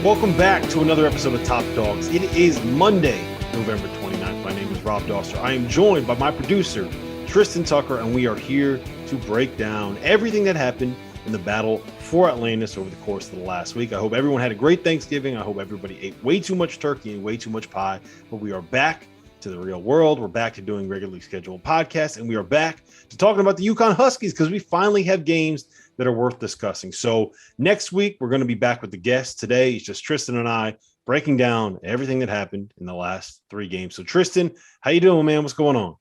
Welcome back to another episode of Top Dogs. It is Monday, November 29th. My name is Rob Doster. I am joined by my producer, Tristan Tucker, and we are here to break down everything that happened in the battle for Atlantis over the course of the last week. I hope everyone had a great Thanksgiving. I hope everybody ate way too much turkey and way too much pie, but we are back to the real world. We're back to doing regularly scheduled podcasts, and we are back to talking about the UConn Huskies because we finally have games that are worth discussing. So next week, we're going to be back with the guests. Today, it's just Tristan and I breaking down everything that happened in the last three games. So Tristan, how you doing, man? What's going on?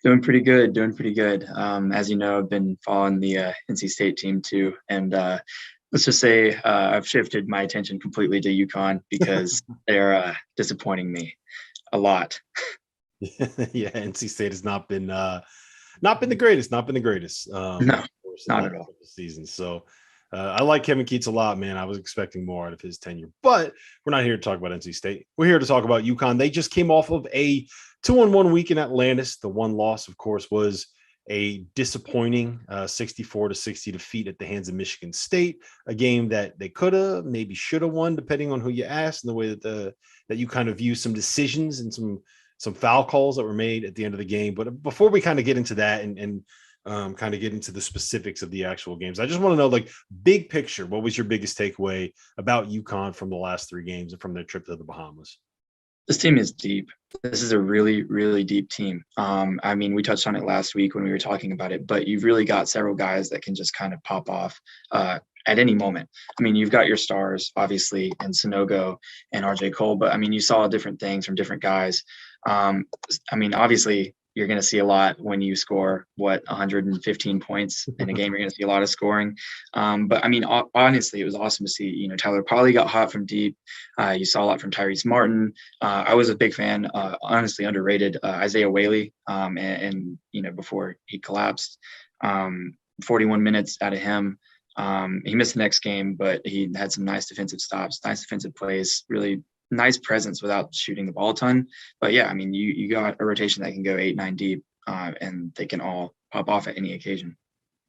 Doing pretty good. As you know, I've been following the NC State team too. And let's just say I've shifted my attention completely to UConn because they're disappointing me a lot. Yeah, NC State has not been the greatest. No, not at all. Season. So I like Kevin Keatts a lot, man. I was expecting more out of his tenure, but we're not here to talk about NC State. We're here to talk about UConn. They just came off of a 2-1 week in Atlantis. The one loss, of course, was a disappointing 64-60 defeat at the hands of Michigan State, a game that they could have, maybe should have won, depending on who you ask, and the way that you kind of view some decisions and some foul calls that were made at the end of the game. But before we kind of get into that and kind of get into the specifics of the actual games, I just want to know, like, big picture, what was your biggest takeaway about UConn from the last three games and from their trip to the Bahamas? This team is deep. This is a really, really deep team. I mean, we touched on it last week when we were talking about it, but you've really got several guys that can just kind of pop off at any moment. I mean, you've got your stars, obviously, in Sanogo and RJ Cole, but I mean, you saw different things from different guys. I mean, obviously, you're going to see a lot when you score 115 points in a game. You're going to see a lot of scoring. But I mean, honestly, it was awesome to see. Tyler Polley got hot from deep. You saw a lot from Tyrese Martin. I was a big fan, honestly underrated, Isaiah Whaley. And before he collapsed, 41 minutes out of him. He missed the next game, but he had some nice defensive stops, nice defensive plays, really nice presence without shooting the ball a ton. But yeah, I mean, you got a rotation that can go 8-9 deep, and they can all pop off at any occasion.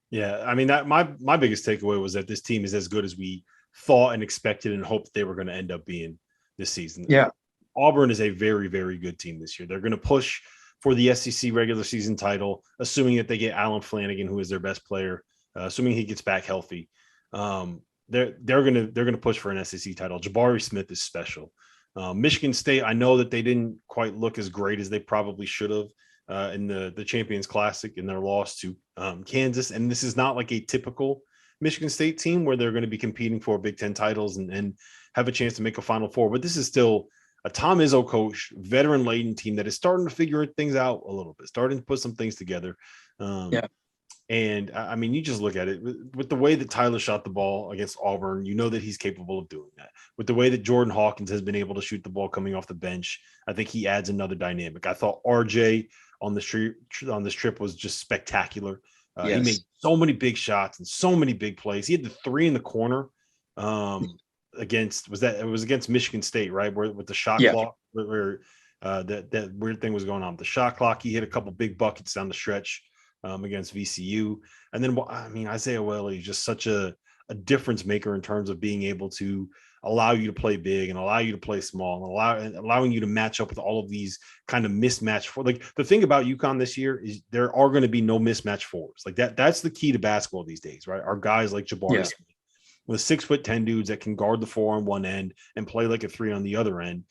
Yeah, I mean, that my biggest takeaway was that this team is as good as we thought and expected and hoped they were going to end up being this season. Yeah, Auburn is a very, very good team this year. They're going to push for the SEC regular season title, assuming that they get Alan Flanagan, who is their best player, assuming he gets back healthy. They're going to push for an SEC title. Jabari Smith is special. Michigan State, I know that they didn't quite look as great as they probably should have in the Champions Classic in their loss to Kansas. And this is not like a typical Michigan State team where they're going to be competing for Big Ten titles and have a chance to make a Final Four. But this is still a Tom Izzo coach, veteran-laden team that is starting to figure things out a little bit, starting to put some things together. Yeah. And I mean, you just look at it with the way that Tyler shot the ball against Auburn, you know that he's capable of doing that. With the way that Jordan Hawkins has been able to shoot the ball coming off the bench, I think he adds another dynamic. I thought RJ on this trip was just spectacular. Yes. He made so many big shots and so many big plays. He had the three in the corner against Michigan State, right? Where with the shot clock, where that weird thing was going on with the shot clock. He hit a couple big buckets down the stretch against VCU. And then, I mean, Isaiah Whaley is just such a difference maker in terms of being able to allow you to play big and allow you to play small and allowing you to match up with all of these kind of mismatch for, like, the thing about UConn this year is there are going to be no mismatch fours. Like that's the key to basketball these days, right? Our guys like Jabari Smith with 6'10" dudes that can guard the four on one end and play like a three on the other end.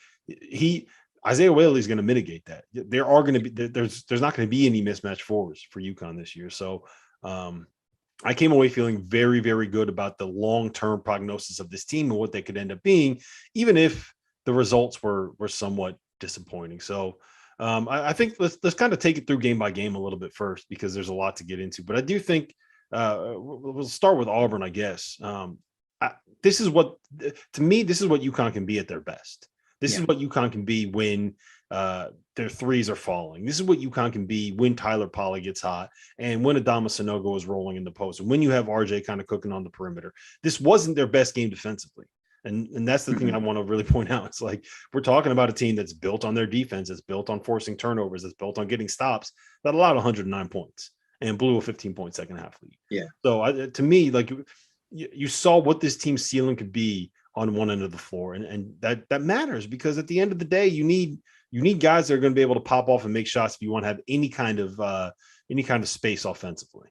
Isaiah Whaley is going to mitigate that. There are going to be there's not going to be any mismatch fours for UConn this year. So I came away feeling very, very good about the long-term prognosis of this team and what they could end up being, even if the results were somewhat disappointing. So I think let's kind of take it through game by game a little bit first, because there's a lot to get into. But I do think we'll start with Auburn, I guess. This is what UConn can be at their best. This is what UConn can be when their threes are falling. This is what UConn can be when Tyler Polley gets hot and when Adama Sanogo is rolling in the post and when you have RJ kind of cooking on the perimeter. This wasn't their best game defensively. And that's the thing I want to really point out. It's like we're talking about a team that's built on their defense, that's built on forcing turnovers, that's built on getting stops, that allowed 109 points and blew a 15-point second half lead. Yeah. So to me, like you saw what this team's ceiling could be on one end of the floor. And that matters, because at the end of the day, you need guys that are going to be able to pop off and make shots if you want to have any kind of space offensively.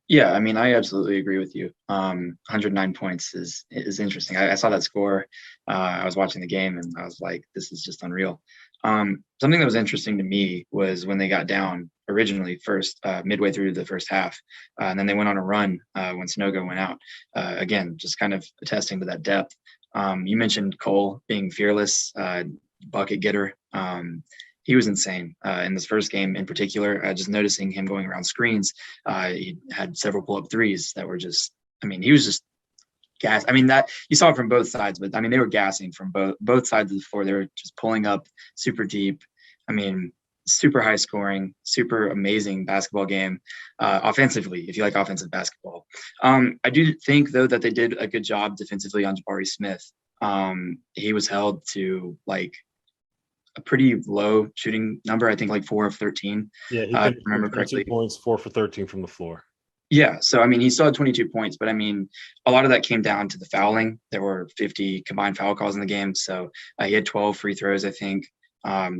Yeah, I mean, I absolutely agree with you. 109 points is interesting. I saw that score. I was watching the game and I was like, this is just unreal. Something that was interesting to me was when they got down originally first, midway through the first half, and then they went on a run when Sanogo went out. Again, just kind of attesting to that depth. You mentioned Cole being fearless, bucket getter. He was insane in this first game in particular. Just noticing him going around screens, he had several pull-up threes that were just, I mean, he was just gas. I mean, that you saw it from both sides, but I mean, they were gassing from both sides of the floor. They were just pulling up super deep. I mean, super high scoring, super amazing basketball game offensively, if you like offensive basketball. I do think, though, that they did a good job defensively on Jabari Smith. He was held to like a pretty low shooting number. I think like 4 of 13. Yeah, he if I remember correctly. 2 points, 4 for 13 from the floor. Yeah, so I mean, he still had 22 points, but I mean, a lot of that came down to the fouling. There were 50 combined foul calls in the game, so he had 12 free throws, I think.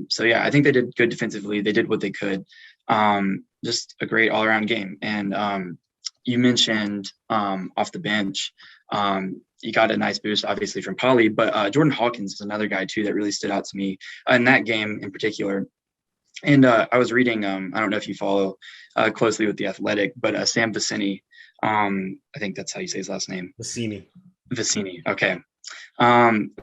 So yeah, I think they did good defensively. They did what they could. Just a great all-around game. And you mentioned off the bench, you got a nice boost, obviously, from Polly, but Jordan Hawkins is another guy too that really stood out to me in that game in particular. And I was reading, I don't know if you follow closely with The Athletic, but Sam Vecini, I think that's how you say his last name. Vecini. Okay.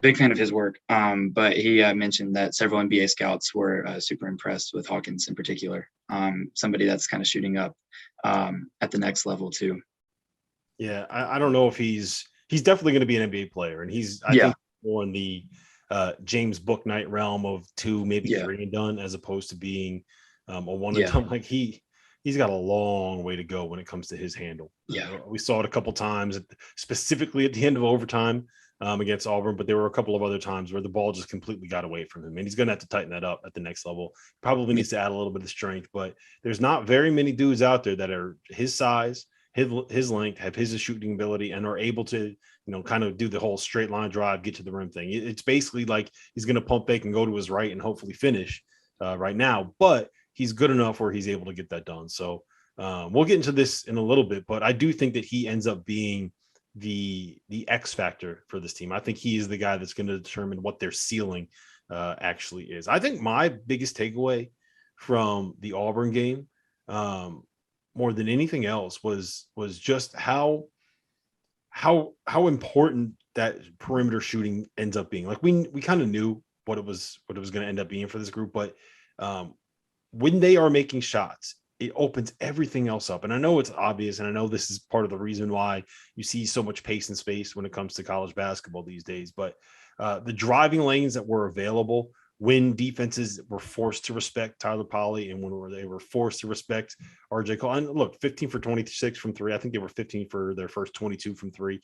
Big fan of his work. But he mentioned that several NBA scouts were super impressed with Hawkins in particular. Somebody that's kind of shooting up at the next level too. Yeah, I don't know if he's definitely going to be an NBA player, and I think more in the James Bouknight realm of 2, maybe 3 and done, as opposed to being a 1 and done. Like he's got a long way to go when it comes to his handle. We saw it a couple times, specifically at the end of overtime against Auburn, but there were a couple of other times where the ball just completely got away from him, and he's going to have to tighten that up at the next level. Probably needs to add a little bit of strength, but there's not very many dudes out there that are his size, his length, have his shooting ability, and are able to, kind of do the whole straight line drive, get to the rim thing. It's basically like he's going to pump fake and go to his right and hopefully finish right now, but he's good enough where he's able to get that done. So we'll get into this in a little bit, but I do think that he ends up being the X factor for this team. I think he is the guy that's going to determine what their ceiling actually is. I think my biggest takeaway from the Auburn game, more than anything else, was just how important that perimeter shooting ends up being. Like we kind of knew what it was going to end up being for this group, but when they are making shots, it opens everything else up. And I know it's obvious, and I know this is part of the reason why you see so much pace and space when it comes to college basketball these days. But the driving lanes that were available when defenses were forced to respect Tyler Polley, and when they were forced to respect RJ Cole. And look, 15 for 26 from 3. I think they were 15 for their first 22 from 3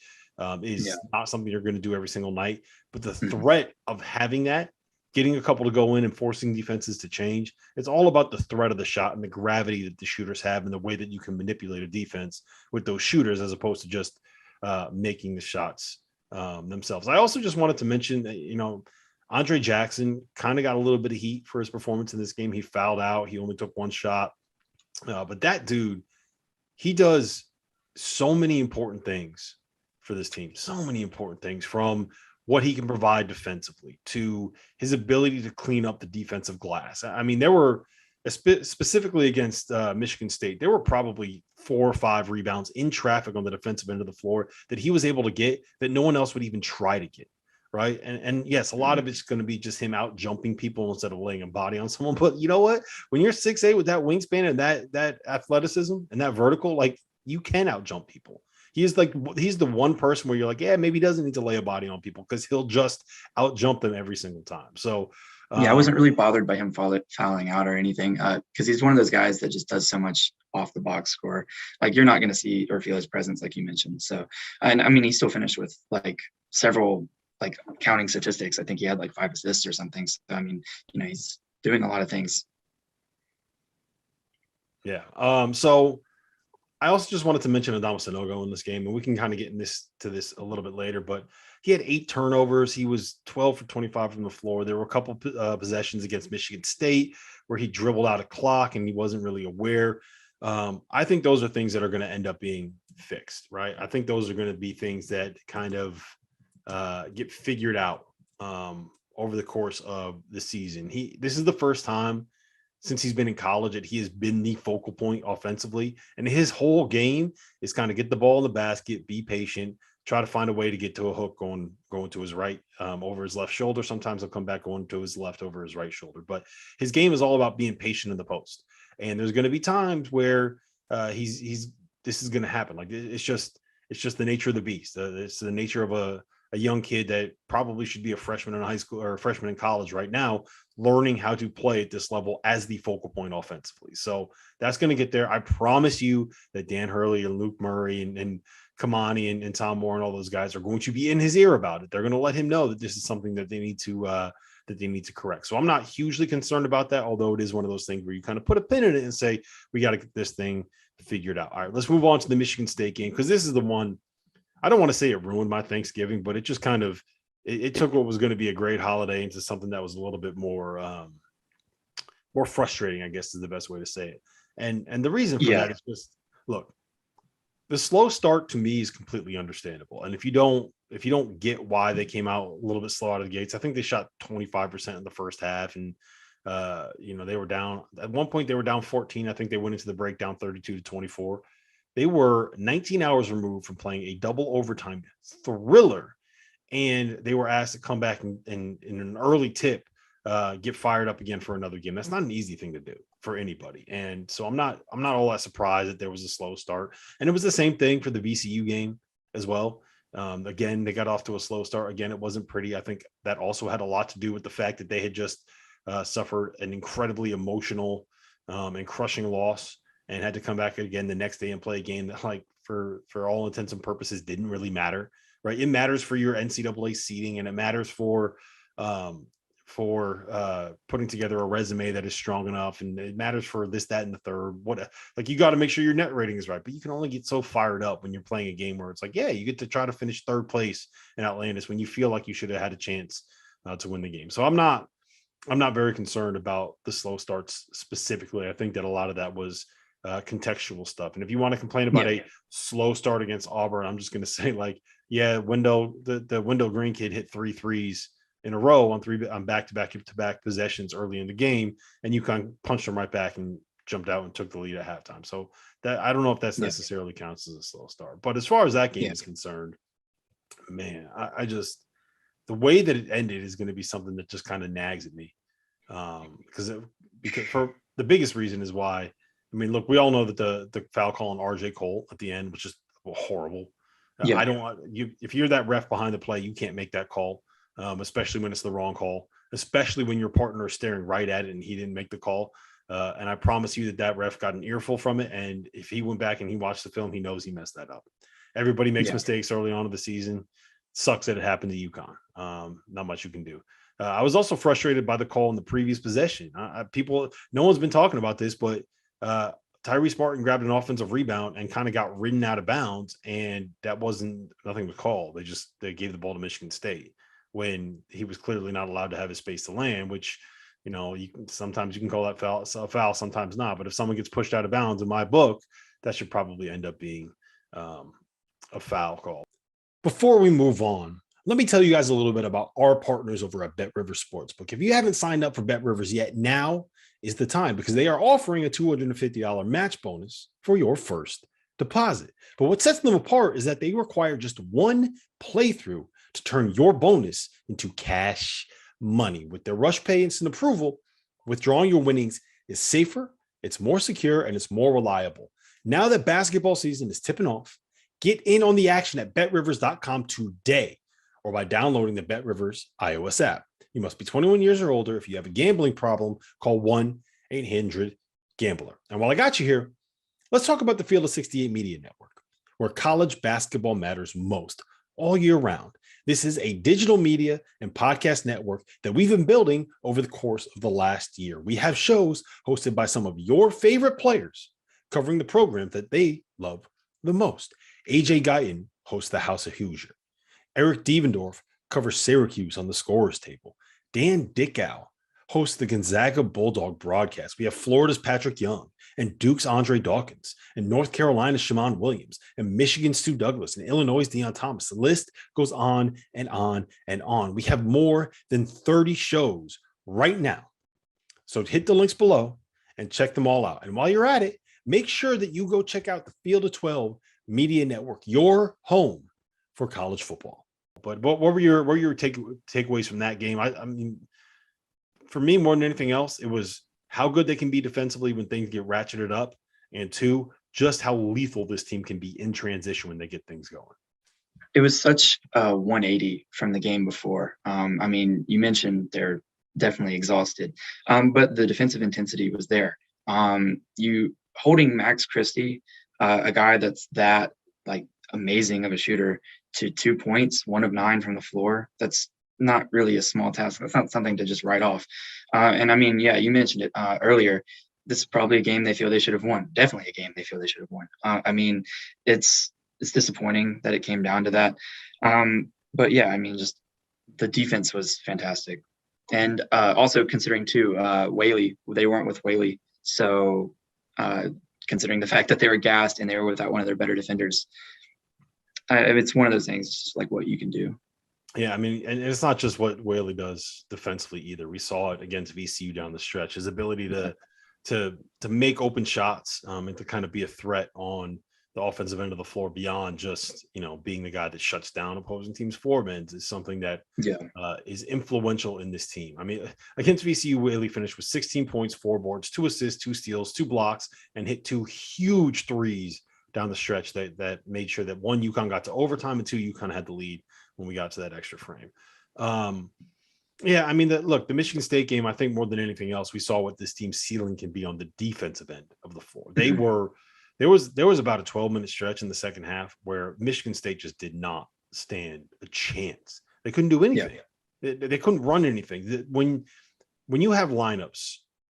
is not something you're going to do every single night. But the threat of having that, getting a couple to go in and forcing defenses to change, it's all about the threat of the shot and the gravity that the shooters have and the way that you can manipulate a defense with those shooters, as opposed to just making the shots themselves. I also just wanted to mention that, Andre Jackson kind of got a little bit of heat for his performance in this game. He fouled out. He only took 1 shot. But that dude, he does so many important things for this team. So many important things, from what he can provide defensively to his ability to clean up the defensive glass. I mean, there were, specifically against Michigan State, there were probably 4 or 5 rebounds in traffic on the defensive end of the floor that he was able to get that no one else would even try to get. Right. And yes, a lot of it's going to be just him out jumping people instead of laying a body on someone. But you know what? When you're 6'8" with that wingspan and that athleticism and that vertical, like, you can out jump people. He's the one person where you're like, yeah, maybe he doesn't need to lay a body on people, because he'll just out jump them every single time. So I wasn't really bothered by him fouling out or anything, because he's one of those guys that just does so much off the box score. Like, you're not going to see or feel his presence, like you mentioned. So, and I mean, he still finished with like several, like, counting statistics. I think he had like 5 assists or something. So, I mean, he's doing a lot of things. Yeah. So I also just wanted to mention Sanogo in this game, and we can kind of get to this a little bit later, but he had 8 turnovers. He was 12 for 25 from the floor. There were a couple possessions against Michigan State where he dribbled out a clock and he wasn't really aware. I think those are things that are going to end up being fixed, right? I think those are going to be things that kind of get figured out over the course of the season. This is the first time since he's been in college that he has been the focal point offensively, and his whole game is kind of get the ball in the basket, be patient, try to find a way to get to a hook going to his right over his left shoulder. Sometimes he'll come back going to his left over his right shoulder, but his game is all about being patient in the post. And there's going to be times where this is going to happen. Like it's just the nature of the beast. It's the nature of a young kid that probably should be a freshman in high school or a freshman in college right now, learning how to play at this level as the focal point offensively. So that's going to get there. I promise you that Dan Hurley and Luke Murray and Kamani and Tom Moore and all those guys are going to be in his ear about it. They're going to let him know that this is something that they need to correct. So I'm not hugely concerned about that, although it is one of those things where you kind of put a pin in it and say, we got to get this thing figured out. All right, let's move on to the Michigan State game, because this is the one. I don't want to say it ruined my Thanksgiving, but it just kind of it took what was going to be a great holiday into something that was a little bit more frustrating, I guess is the best way to say it. And the reason for that is just, look, the slow start to me is completely understandable. And if you don't get why they came out a little bit slow out of the gates, I think they shot 25% in the first half, and they were down at one point. They were down 14. I think they went into the break down 32-24. They were 19 hours removed from playing a double overtime thriller, and they were asked to come back and in an early tip, get fired up again for another game. That's not an easy thing to do for anybody. And so I'm not all that surprised that there was a slow start. And it was the same thing for the VCU game as well. Again, they got off to a slow start. Again, it wasn't pretty. I think that also had a lot to do with the fact that they had just suffered an incredibly emotional and crushing loss, and had to come back again the next day and play a game that, like, for all intents and purposes, didn't really matter, right? It matters for your NCAA seeding, and it matters for putting together a resume that is strong enough, and it matters for this, that, and the third. Like, you got to make sure your net rating is right, but you can only get so fired up when you're playing a game where it's like, yeah, you get to try to finish third place in Atlantis when you feel like you should have had a chance to win the game. So I'm not very concerned about the slow starts specifically. I think that a lot of that was contextual stuff. And if you want to complain about a slow start against Auburn, I'm just going to say, like, the Wendell Green kid hit 3 threes in a row on back-to-back possessions early in the game, and UConn punched them right back and jumped out and took the lead at halftime. So that, I don't know if that's necessarily counts as a slow start. But as far as that game is concerned, man, I just, the way that it ended is going to be something that just kind of nags at me, because for the biggest reason is why. I mean, look, we all know that the foul call on RJ Cole at the end was just horrible. I don't want you, if you're that ref behind the play, you can't make that call, especially when it's the wrong call, especially when your partner is staring right at it and he didn't make the call. And I promise you that ref got an earful from it. And if he went back and he watched the film, he knows he messed that up. Everybody makes mistakes early on in the season. Sucks that it happened to UConn. Not much you can do. I was also frustrated by the call in the previous possession. No one's been talking about this, but Tyrese Martin grabbed an offensive rebound and kind of got ridden out of bounds, and that wasn't nothing to call. They gave the ball to Michigan State when he was clearly not allowed to have his space to land, which, sometimes you can call that a foul, sometimes not. But if someone gets pushed out of bounds, in my book, that should probably end up being a foul call. Before we move on, let me tell you guys a little bit about our partners over at BetRivers Sportsbook. If you haven't signed up for BetRivers yet, now is the time, because they are offering a $250 match bonus for your first deposit. But what sets them apart is that they require just one playthrough to turn your bonus into cash money. With their Rush Pay Instant Approval, withdrawing your winnings is safer, it's more secure, and it's more reliable. Now that basketball season is tipping off, get in on the action at betrivers.com today, or by downloading the BetRivers iOS app. You must be 21 years or older. If you have a gambling problem, call 1-800-GAMBLER. And while I got you here, let's talk about the Field of 68 Media Network, where college basketball matters most all year round. This is a digital media and podcast network that we've been building over the course of the last year. We have shows hosted by some of your favorite players covering the program that they love the most. AJ Guyton hosts the House of Hoosier. Eric Devendorf covers Syracuse on the scorers table. Dan Dickow hosts the Gonzaga Bulldog broadcast. We have Florida's Patrick Young and Duke's Andre Dawkins and North Carolina's Shamon Williams and Michigan's Stu Douglas and Illinois' Deion Thomas. The list goes on and on and on. We have more than 30 shows right now. So hit the links below and check them all out. And while you're at it, make sure that you go check out the Field of 12 Media Network, your home for college football. But what were your takeaways from that game? I mean, for me, more than anything else, it was how good they can be defensively when things get ratcheted up, and two, just how lethal this team can be in transition when they get things going. It was such a 180 from the game before. I mean, you mentioned they're definitely exhausted, but the defensive intensity was there. You holding Max Christie, a guy that's that like amazing of a shooter, to 2 points, 1 of 9 from the floor. That's not really a small task. That's not something to just write off. And I mean, yeah, you mentioned it earlier. This is probably a game they feel they should have won. Definitely a game they feel they should have won. I mean, it's disappointing that it came down to that. But yeah, I mean, just the defense was fantastic. And also considering too, Whaley, they weren't with Whaley. So considering the fact that they were gassed and they were without one of their better defenders, it's one of those things, just like what you can do. Yeah, I mean, and it's not just what Whaley does defensively either. We saw it against VCU down the stretch. His ability to make open shots and to kind of be a threat on the offensive end of the floor beyond just, you know, being the guy that shuts down opposing teams' forwards is something that is influential in this team. I mean, against VCU, Whaley finished with 16 points, 4 boards, 2 assists, 2 steals, 2 blocks, and hit 2 huge threes down the stretch that made sure that 1, UConn got to overtime, and 2, UConn had the lead when we got to that extra frame. Yeah, I mean, the Michigan State game, I think more than anything else, we saw what this team's ceiling can be on the defensive end of the floor. They were there was about a 12-minute stretch in the second half where Michigan State just did not stand a chance. They couldn't do anything. They couldn't run anything. When you have lineups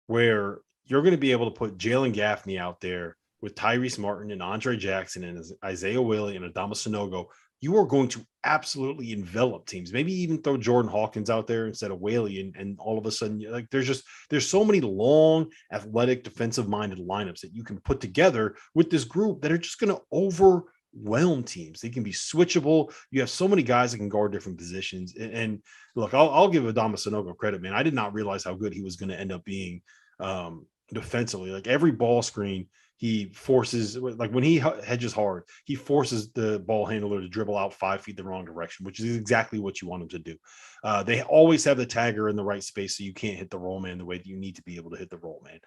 where you're going to be able to put Jalen Gaffney out there with Tyrese Martin and Andre Jackson and Isaiah Whaley and Adama Sanogo, you are going to absolutely envelop teams. Maybe even throw Jordan Hawkins out there instead of Whaley, and all of a sudden, like there's so many long, athletic, defensive-minded lineups that you can put together with this group that are just going to overwhelm teams. They can be switchable. You have so many guys that can guard different positions. And look, I'll give Adama Sanogo credit, man. I did not realize how good he was going to end up being defensively. Like every ball screen, he forces, like when he hedges hard, he forces the ball handler to dribble out 5 feet the wrong direction, which is exactly what you want him to do. They always have the tagger in the right space, so you can't hit the roll man the way that you need to be able to hit the roll man.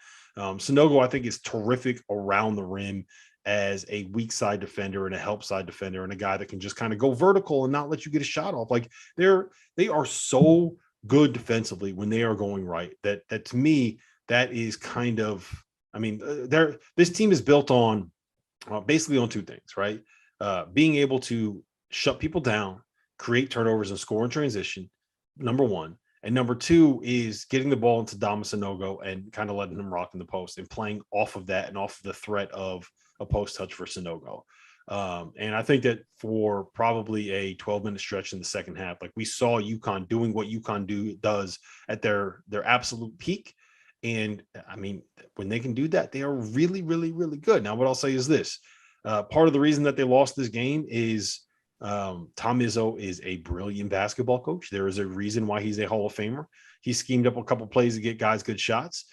Sanogo, I think, is terrific around the rim as a weak side defender and a help side defender and a guy that can just kind of go vertical and not let you get a shot off. Like they are so good defensively when they are going right that to me, that is kind of, I mean, this team is built on basically on 2 things, right? Being able to shut people down, create turnovers, and score in transition, number 1. And number 2 is getting the ball into Adama Sanogo and kind of letting him rock in the post and playing off of that and off of the threat of a post touch for Sanogo. And I think that for probably a 12-minute stretch in the second half, like we saw UConn doing what UConn does at their absolute peak. And I mean, when they can do that, they are really, really, really good. Now, what I'll say is this. Part of the reason that they lost this game is Tom Izzo is a brilliant basketball coach. There is a reason why he's a Hall of Famer. He schemed up a couple plays to get guys good shots.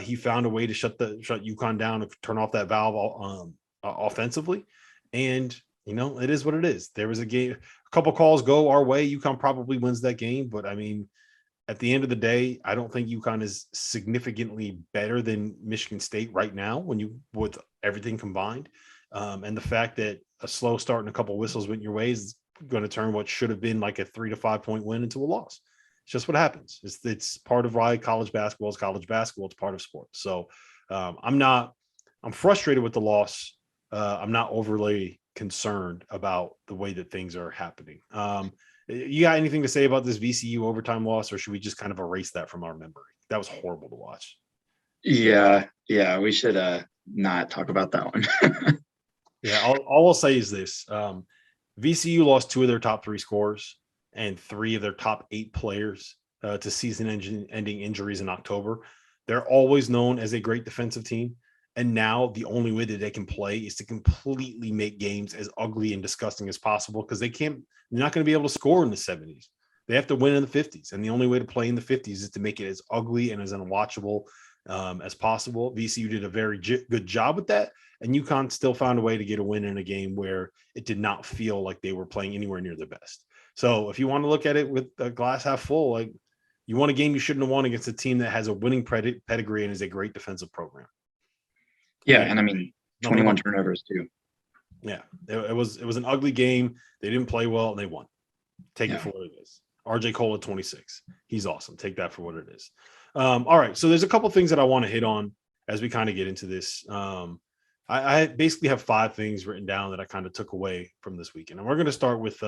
He found a way to shut UConn down and turn off that valve offensively. And, you know, it is what it is. There was a couple calls go our way. UConn probably wins that game. But, I mean, at the end of the day, I don't think UConn is significantly better than Michigan State right now with everything combined. And the fact that a slow start and a couple whistles went your way is going to turn what should have been like a 3 to 5 point win into a loss. It's just what happens. It's part of why college basketball is college basketball. It's part of sports. So I'm frustrated with the loss. I'm not overly concerned about the way that things are happening. You got anything to say about this VCU overtime loss, or should we just kind of erase that from our memory? That was horrible to watch. Yeah, we should not talk about that one. Yeah, all I'll say is this: VCU lost 2 of their top 3 scorers and 3 of their top 8 players to season-ending injuries in October. They're always known as a great defensive team, and now the only way that they can play is to completely make games as ugly and disgusting as possible because they can't. They're not going to be able to score in the 70s. They have to win in the 50s, and the only way to play in the 50s is to make it as ugly and as unwatchable as possible. VCU did a very good job with that, and UConn still found a way to get a win in a game where it did not feel like they were playing anywhere near their best. So if you want to look at it with a glass half full, like you won a game you shouldn't have won against a team that has a winning pedigree and is a great defensive program. Yeah, and I mean 21 turnovers too. Yeah, it was an ugly game. They didn't play well and they won. Take it for what it is. RJ Cole at 26. He's awesome. Take that for what it is. All right. So there's a couple things that I want to hit on as we kind of get into this. I basically have 5 things written down that I kind of took away from this weekend. And we're going to start with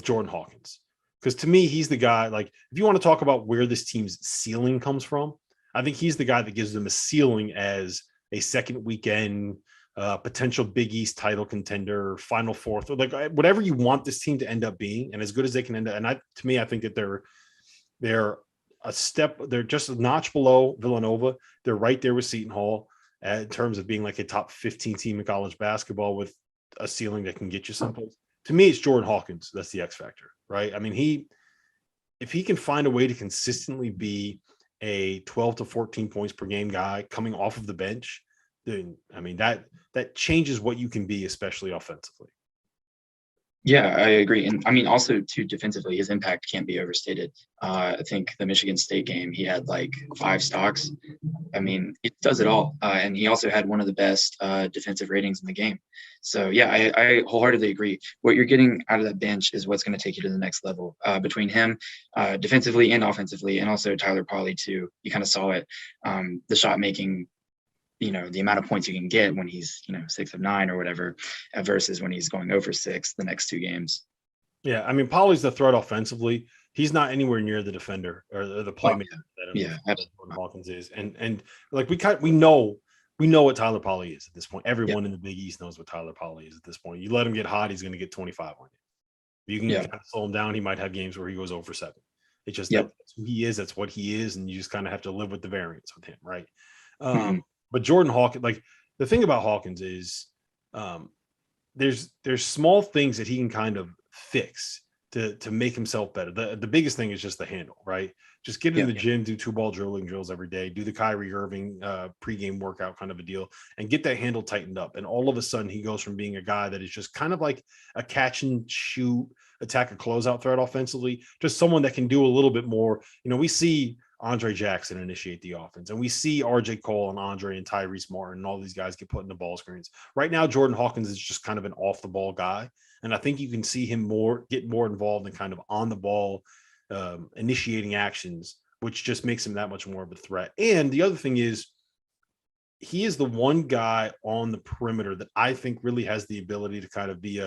Jordan Hawkins. Because to me, he's the guy, like, if you want to talk about where this team's ceiling comes from, I think he's the guy that gives them a ceiling as a second weekend potential Big East title contender, Final Fourth, or like whatever you want this team to end up being, and as good as they can end up. And to me, I think that they're a step, they're just a notch below Villanova. They're right there with Seton Hall in terms of being like a top 15 team in college basketball with a ceiling that can get you someplace. To me, it's Jordan Hawkins. That's the X factor, right? I mean, if he can find a way to consistently be a 12 to 14 points per game guy coming off of the bench, then I mean that changes what you can be, especially offensively. Yeah, I agree. And I mean, also too, defensively, his impact can't be overstated. I think the Michigan State game, he had like 5 stocks. I mean, it does it all. And he also had one of the best defensive ratings in the game. So yeah, I wholeheartedly agree. What you're getting out of that bench is what's going to take you to the next level between him defensively and offensively, and also Tyler Polley too. You kind of saw it, the shot making, the amount of points you can get when he's 6 of 9 or whatever versus when he's going over 6 the next 2 games. Yeah, I mean, Polley's the threat offensively. He's not anywhere near the defender or the playmaker that Hawkins is. And like we know what Tyler Polley is at this point. Everyone in the Big East knows what Tyler Polley is at this point. You let him get hot, he's going to get 25 on you. You can kind of slow him down. He might have games where he goes over 7. It's just that's who he is. That's what he is, and you just kind of have to live with the variance with him, right? But Jordan Hawkins, like the thing about Hawkins is there's small things that he can kind of fix to make himself better. The biggest thing is just the handle, right? Just get in the gym, do 2-ball drills every day, do the Kyrie Irving pregame workout kind of a deal, and get that handle tightened up. And all of a sudden he goes from being a guy that is just kind of like a catch and shoot, attack and closeout threat offensively, just someone that can do a little bit more. We see Andre Jackson initiate the offense, and we see RJ Cole and Andre and Tyrese Martin and all these guys get put in the ball screens. Right now, Jordan Hawkins is just kind of an off the ball guy, and I think you can see him get more involved in kind of on the ball initiating actions, which just makes him that much more of a threat. And the other thing is, he is the one guy on the perimeter that I think really has the ability to kind of be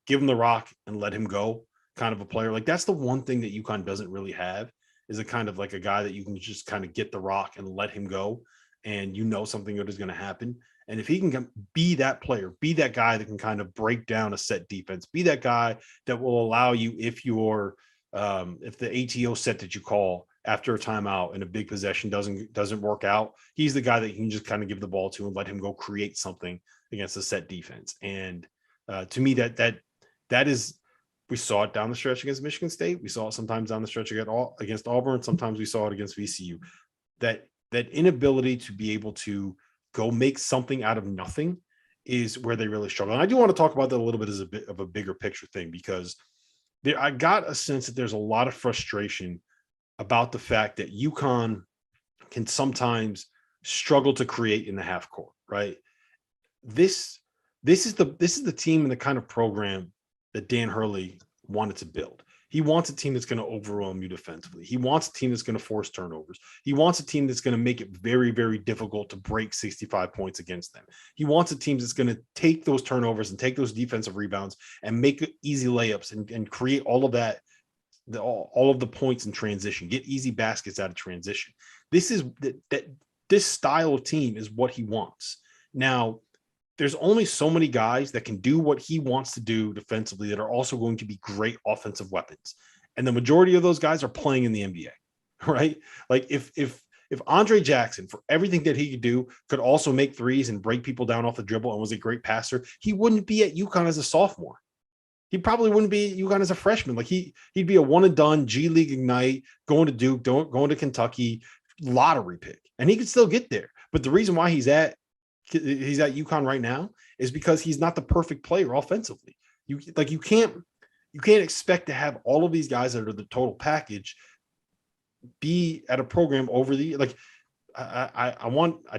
give him the rock and let him go kind of a player. Like that's the one thing that UConn doesn't really have, is a kind of like a guy that you can just kind of get the rock and let him go, and something good is going to happen. And if he can be that player, be that guy that can kind of break down a set defense, be that guy that will allow you, if the ATO set that you call after a timeout and a big possession doesn't work out, he's the guy that you can just kind of give the ball to and let him go create something against a set defense. And to me, that is. We saw it down the stretch against Michigan State. We saw it sometimes down the stretch against Auburn. Sometimes we saw it against VCU. That inability to be able to go make something out of nothing is where they really struggle. And I do want to talk about that a little bit as a bit of a bigger picture thing, because I got a sense that there's a lot of frustration about the fact that UConn can sometimes struggle to create in the half court, right? This is the team and the kind of program that Dan Hurley wanted to build. He wants a team that's going to overwhelm you defensively. He wants a team that's going to force turnovers. He wants a team that's going to make it very, very difficult to break 65 points against them. He wants a team that's going to take those turnovers and take those defensive rebounds and make easy layups and create all of that, all of the points in transition, get easy baskets out of transition. This style of team is what he wants. Now, there's only so many guys that can do what he wants to do defensively that are also going to be great offensive weapons. And the majority of those guys are playing in the NBA, right? Like if Andre Jackson, for everything that he could do, could also make threes and break people down off the dribble and was a great passer, he wouldn't be at UConn as a sophomore. He probably wouldn't be at UConn as a freshman. Like he'd be a one and done G League Ignite, going to Duke, going to Kentucky, lottery pick, and he could still get there. But the reason why he's at UConn right now is because he's not the perfect player offensively. You can't expect to have all of these guys that are the total package be at a program over the like. I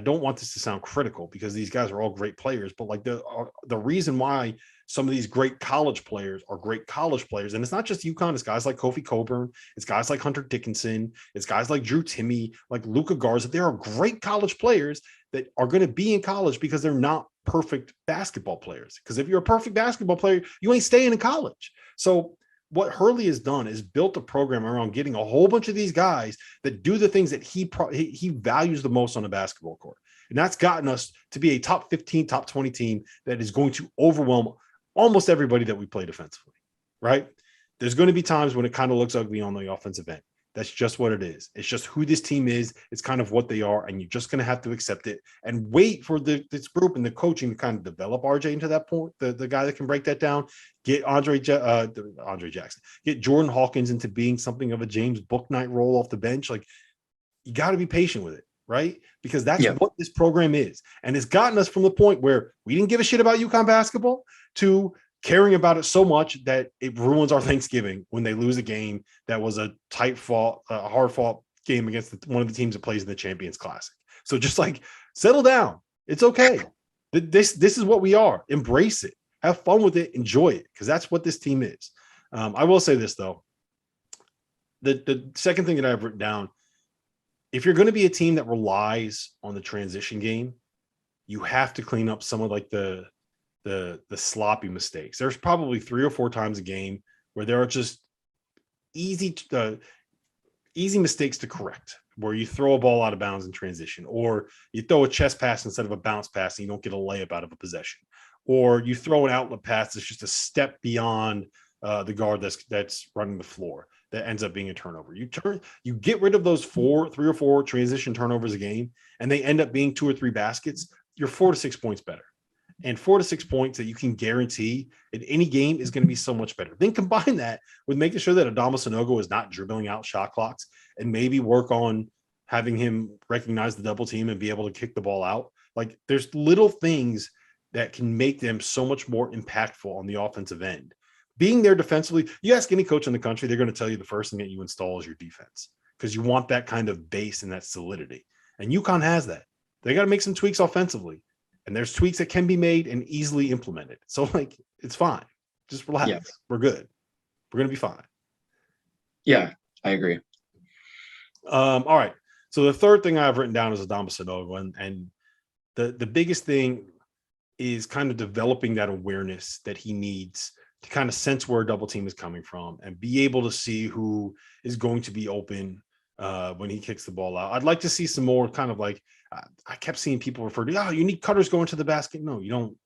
don't want this to sound critical because these guys are all great players, but like the reason why some of these great college players are great college players, and it's not just UConn, it's guys like Kofi Coburn, it's guys like Hunter Dickinson, it's guys like Drew Timme, like Luka Garza. There are great college players that are going to be in college because they're not perfect basketball players. Because if you're a perfect basketball player, you ain't staying in college. So what Hurley has done is built a program around getting a whole bunch of these guys that do the things that he values the most on a basketball court. And that's gotten us to be a top 15, top 20 team that is going to overwhelm almost everybody that we play defensively, right? There's going to be times when it kind of looks ugly on the offensive end. That's just what it is. It's just who this team is. It's kind of what they are, and you're just going to have to accept it and wait for this group and the coaching to kind of develop RJ into that point, the guy that can break that down, get Andre Jackson, get Jordan Hawkins into being something of a James Bouknight role off the bench. Like, you got to be patient with it, right? Because that's what this program is. And it's gotten us from the point where we didn't give a shit about UConn basketball to caring about it so much that it ruins our Thanksgiving when they lose a game that was a hard fought game against one of the teams that plays in the Champions Classic. So just like settle down. It's okay. This is what we are. Embrace it. Have fun with it. Enjoy it, because that's what this team is. I will say this, though. The second thing that I've written down, if you're going to be a team that relies on the transition game, you have to clean up some of like the sloppy mistakes. There's probably 3 or 4 times a game where there are just easy mistakes to correct, where you throw a ball out of bounds in transition, or you throw a chest pass instead of a bounce pass and you don't get a layup out of a possession, or you throw an outlet pass that's just a step beyond the guard that's running the floor that ends up being a turnover. You get rid of those 3 or 4 transition turnovers a game, and they end up being 2 or 3 baskets. You're 4 to 6 points better. And 4 to 6 points that you can guarantee in any game is going to be so much better. Then combine that with making sure that Adama Sanogo is not dribbling out shot clocks, and maybe work on having him recognize the double team and be able to kick the ball out. Like, there's little things that can make them so much more impactful on the offensive end. Being there defensively, you ask any coach in the country, they're going to tell you the first thing that you install is your defense, because you want that kind of base and that solidity. And UConn has that. They got to make some tweaks offensively. And there's tweaks that can be made and easily implemented. So, like, it's fine. Just relax. Yeah. We're good. We're going to be fine. Yeah, I agree. All right. So the third thing I've written down is Adama Sanogo. And the biggest thing is kind of developing that awareness that he needs to kind of sense where a double team is coming from and be able to see who is going to be open when he kicks the ball out. I'd like to see some more kind of like, I kept seeing people refer to, you need cutters going to the basket. No, you don't.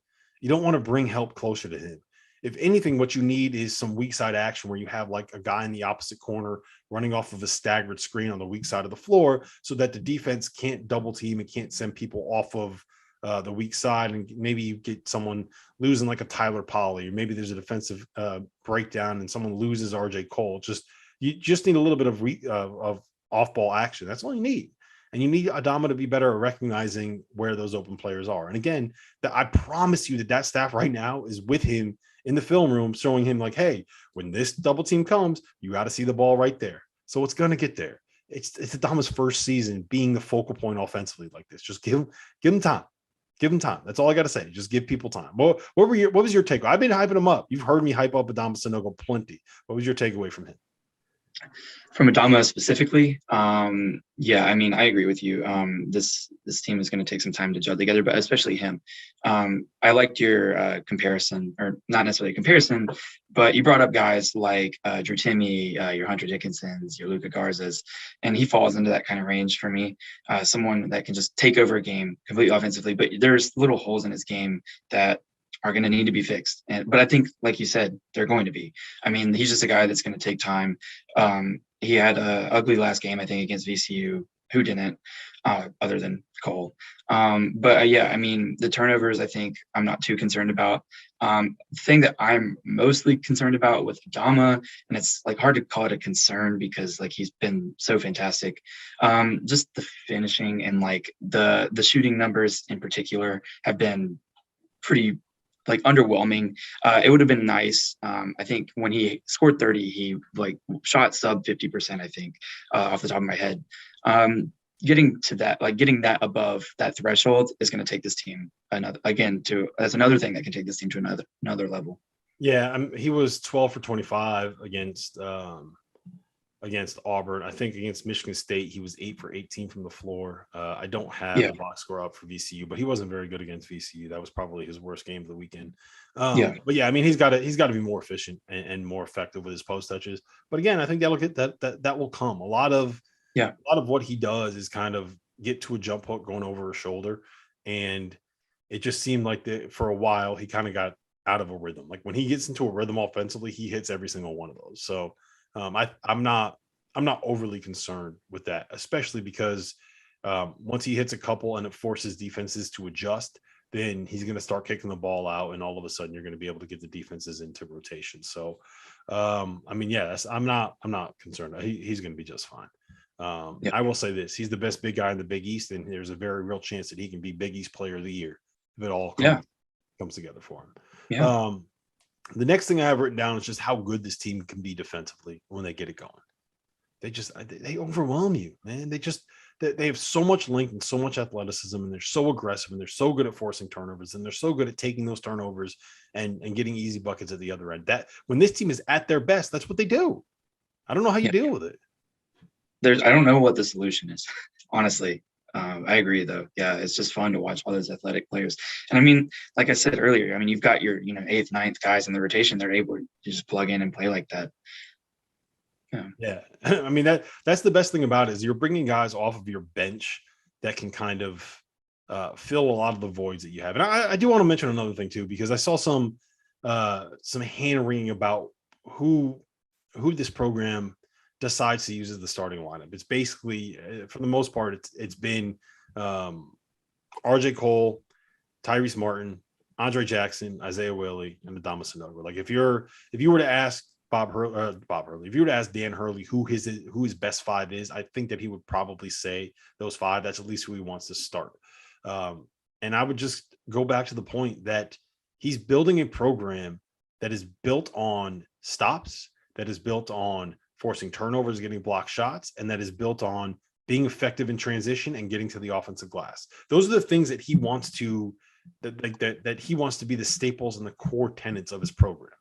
You don't want to bring help closer to him. If anything, what you need is some weak side action where you have like a guy in the opposite corner running off of a staggered screen on the weak side of the floor, so that the defense can't double team and can't send people off of the weak side. And maybe you get someone losing like a Tyler Polley, or maybe there's a defensive breakdown and someone loses RJ Cole. You just need a little bit of off-ball action. That's all you need. And you need Adama to be better at recognizing where those open players are. And again, I promise you that staff right now is with him in the film room, showing him like, hey, when this double team comes, you got to see the ball right there. So it's going to get there. It's Adama's first season being the focal point offensively like this. Just give him time. Give him time. That's all I got to say. Just give people time. What was your takeaway? I've been hyping him up. You've heard me hype up Adama Sanogo plenty. What was your takeaway from him? From Adama specifically, yeah, I mean, I agree with you. This team is going to take some time to gel together, but especially him. I liked your comparison, or not necessarily a comparison, but you brought up guys like Drew Timme, your Hunter Dickinsons, your Luka Garzas, and he falls into that kind of range for me. Someone that can just take over a game completely offensively, but there's little holes in his game that are going to need to be fixed. But I think, like you said, they're going to be. I mean, he's just a guy that's going to take time. He had a ugly last game, I think, against VCU. Who didn't, other than Cole? But yeah, I mean, the turnovers, I think I'm not too concerned about. The thing that I'm mostly concerned about with Adama, and it's like hard to call it a concern because like he's been so fantastic. Just the finishing and like the shooting numbers in particular have been pretty like underwhelming. It would have been nice. I think when he scored 30, he like shot sub 50%, I think, off the top of my head. Getting to that, like getting that above that threshold is going to take this team that's another thing that can take this team to another level. Yeah, he was 12 for 25 against Auburn. I think against Michigan State, he was 8 for 18 from the floor. I don't have the box score up for VCU, but he wasn't very good against VCU. That was probably his worst game of the weekend. But yeah, I mean, he's got to be more efficient and more effective with his post touches. But again, I think that will come. A lot of what he does is kind of get to a jump hook going over his shoulder, and it just seemed like for a while he kind of got out of a rhythm. Like when he gets into a rhythm offensively, he hits every single one of those. So I'm not overly concerned with that, especially because once he hits a couple and it forces defenses to adjust, then he's going to start kicking the ball out, and all of a sudden you're going to be able to get the defenses into rotation. So, I mean, yeah, I'm not concerned. He's going to be just fine. I will say this: he's the best big guy in the Big East, and there's a very real chance that he can be Big East Player of the Year if it all comes together for him. Yeah. The next thing I have written down is just how good this team can be defensively when they get it going. They overwhelm you, man. They have so much length and so much athleticism, and they're so aggressive, and they're so good at forcing turnovers, and they're so good at taking those turnovers and getting easy buckets at the other end. That when this team is at their best, that's what they do. I don't know how you deal with it. I don't know what the solution is, honestly. I agree, though. Yeah, it's just fun to watch all those athletic players. And I mean, like I said earlier, I mean, you've got your, 8th, 9th guys in the rotation. They're able to just plug in and play like that. Yeah. I mean, that's the best thing about it is you're bringing guys off of your bench that can kind of fill a lot of the voids that you have. And I do want to mention another thing too, because I saw some hand wringing about who this program decides to use as the starting lineup. It's basically, for the most part, it's been RJ Cole, Tyrese Martin, Andre Jackson, Isaiah Willie, and Adama Sanogo. Like if you were to ask Bob Hurley, if you were to ask Dan Hurley who his best five is, I think that he would probably say those five. That's at least who he wants to start. And I would just go back to the point that he's building a program that is built on stops, that is built on forcing turnovers, getting blocked shots, and that is built on being effective in transition and getting to the offensive glass. Those are the things that he wants to that he wants to be the staples and the core tenets of his program.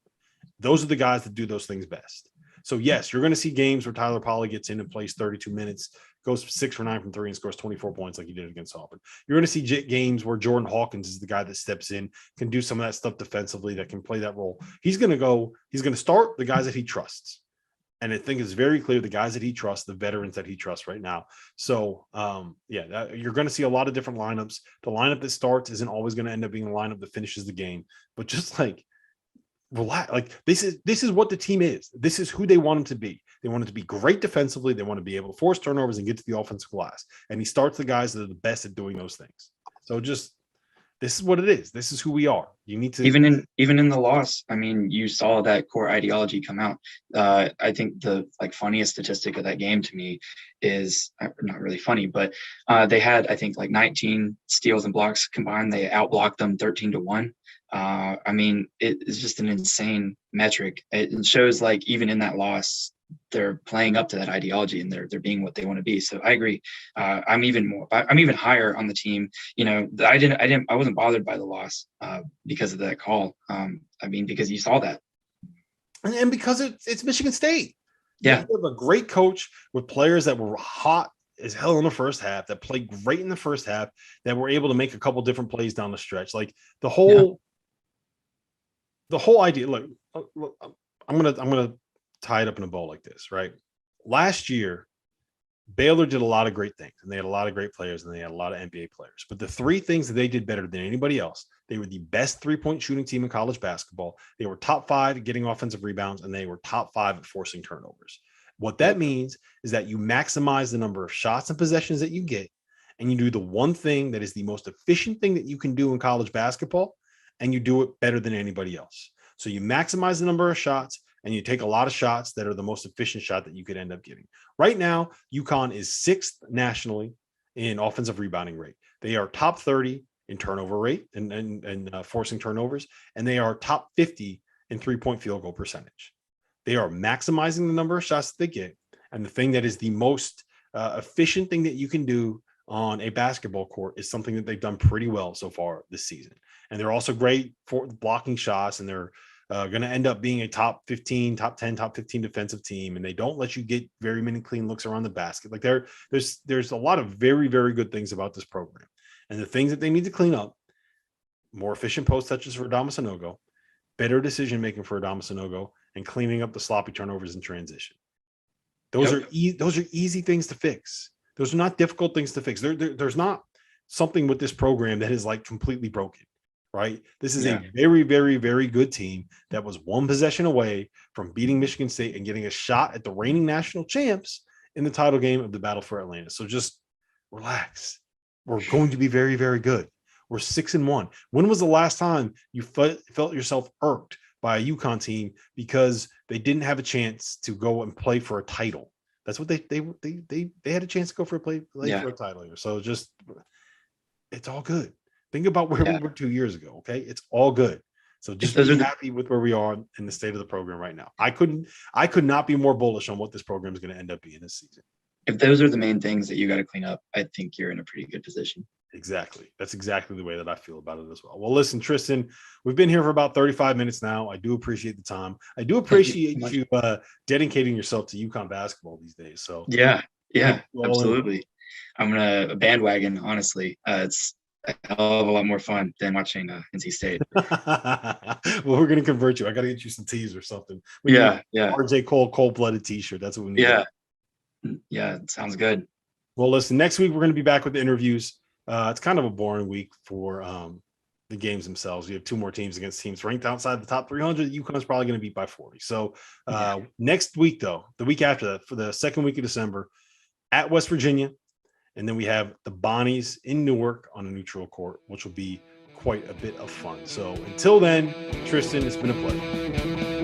Those are the guys that do those things best. So yes, you're going to see games where Tyler Polley gets in and plays 32 minutes, goes 6 for 9 from 3 and scores 24 points like he did against Auburn. You're going to see games where Jordan Hawkins is the guy that steps in, can do some of that stuff defensively, that can play that role. He's going to start the guys that he trusts. And I think it's very clear the guys that he trusts, the veterans that he trusts right now. So, you're going to see a lot of different lineups. The lineup that starts isn't always going to end up being the lineup that finishes the game. But just like, relax. Like this is what the team is. This is who they want him to be. They want him to be great defensively. They want to be able to force turnovers and get to the offensive glass. And he starts the guys that are the best at doing those things. So just this is what it is. This is who we are. You need to even in the loss. I mean, you saw that core ideology come out. I think the funniest statistic of that game to me is not really funny, but they had, I think, 19 steals and blocks combined. They outblocked them 13-1. I mean, it is just an insane metric. It shows like even in that loss, they're playing up to that ideology and they're being what they want to be. So I agree. I'm even higher on the team. I wasn't bothered by the loss because of that call. I mean, because you saw that. And because it's Michigan State. Yeah. You have a great coach with players that were hot as hell in the first half, that played great in the first half, that were able to make a couple different plays down the stretch. Like the whole idea. Look, I'm gonna tie it up in a bow like this, right? Last year, Baylor did a lot of great things, and they had a lot of great players, and they had a lot of NBA players. But the three things that they did better than anybody else, they were the best three-point shooting team in college basketball. They were top 5 at getting offensive rebounds, and they were top 5 at forcing turnovers. What that means is that you maximize the number of shots and possessions that you get, and you do the one thing that is the most efficient thing that you can do in college basketball, and you do it better than anybody else. So you maximize the number of shots, and you take a lot of shots that are the most efficient shot that you could end up getting. Right now, UConn is 6th nationally in offensive rebounding rate. They are top 30 in turnover rate and forcing turnovers, and they are top 50 in three-point field goal percentage. They are maximizing the number of shots that they get, and the thing that is the most efficient thing that you can do on a basketball court is something that they've done pretty well so far this season. And they're also great for blocking shots, and they're going to end up being a top 15, top 10, top 15 defensive team. And they don't let you get very many clean looks around the basket. Like there's a lot of very, very good things about this program. And the things that they need to clean up: more efficient post touches for Sanogo, better decision-making for Sanogo, and cleaning up the sloppy turnovers in transition. Those are easy things to fix. Those are not difficult things to fix. There's not something with this program that is like completely broken. Right. This is a very, very, very good team that was one possession away from beating Michigan State and getting a shot at the reigning national champs in the title game of the Battle for Atlantis. So just relax. We're going to be very, very good. We're 6-1. When was the last time you felt yourself irked by a UConn team because they didn't have a chance to go and play for a title? That's what they had a chance to go for a play for a title here. So just, it's all good. Think about where we were 2 years ago. Okay. It's all good. So just be happy with where we are in the state of the program right now. I could not be more bullish on what this program is going to end up being this season. If those are the main things that you got to clean up, I think you're in a pretty good position. Exactly. That's exactly the way that I feel about it as well. Well, listen, Tristan, we've been here for about 35 minutes now. I do appreciate the time. I do appreciate you dedicating yourself to UConn basketball these days. So yeah, absolutely. I'm gonna bandwagon. Honestly, it's a hell of a lot more fun than watching NC State. Well, we're gonna convert you. I gotta get you some tees or something. RJ Cole cold-blooded T-shirt. That's what we need. Yeah, sounds good. Well, listen, next week we're gonna be back with the interviews. It's kind of a boring week for the games themselves. You have 2 more teams against teams ranked outside the top 300. UConn is probably going to beat by 40. So next week, though, the week after that, for the second week of December, at West Virginia, and then we have the Bonnies in Newark on a neutral court, which will be quite a bit of fun. So until then, Tristan, it's been a pleasure.